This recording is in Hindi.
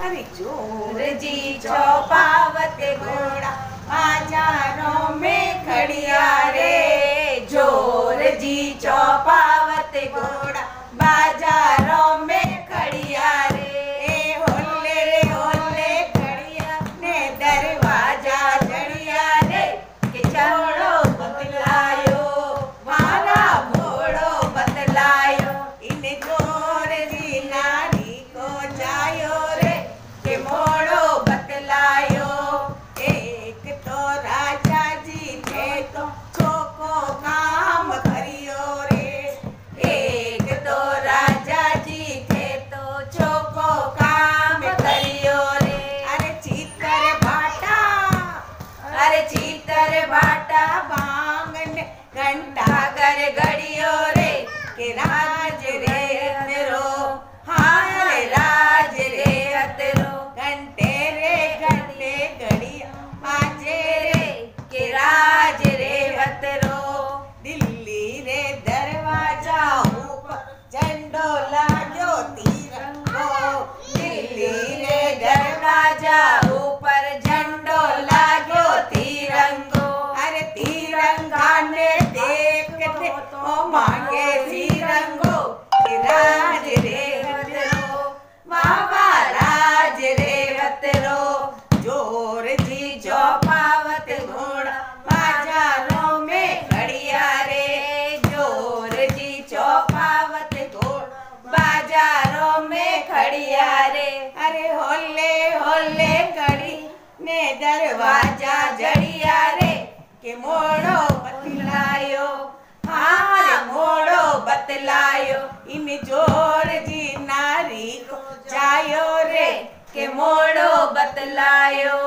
अरे जोर जी चौपावत घोड़ा बाजारों में खड़िया रे। जोर जी चौपावत घोड़ा बाजारों में खड़िया रे। होले रे होले खड़िया ने दरवाजा जड़िया रे। कि छोड़ो बतलायो मारा घोड़ो बतलायो। इन जोर जी नारी को जायो रे। कि मोड़ो बतलायो। एक तो राजा जी थे तो छोको काम करियो रे। एक तो राजा जी थे तो छोको काम करियो रे। अरे चीतर भाटा, अरे चीतर भाटा बांगन घंटा घर गड़ियो रे। कि राज रे अतरो, हाँ रे राज रे अतरो। घंटे रे घंटे घड़िया बाजे रे। कि राज रे अतरो। दिल्ली रे दरवाजा ऊपर झंडो लाग्यो तिरंगो। दिल्ली रे दरवाजा ऊपर झंडो लाग्यो तिरंगो। अरे तिरंगा ने देखते ओ मांगे तिरंगो। कि राज रे अतरो, बाबा राज रे अतरो। जोर जी चौपावत घोड़ा बाजारों में खड़िया रे। जोर जी चौपावत घोड़ा बाजारों में खड़िया रे। अरे होले होले खड़ी ने दरवाजा जड़िया रे। कि मोड़ो बतलायो, हाँ रे मोड़ो बतलायो। इन जोर जी नारी को जायो रे। कि मोड़ो बतलायो।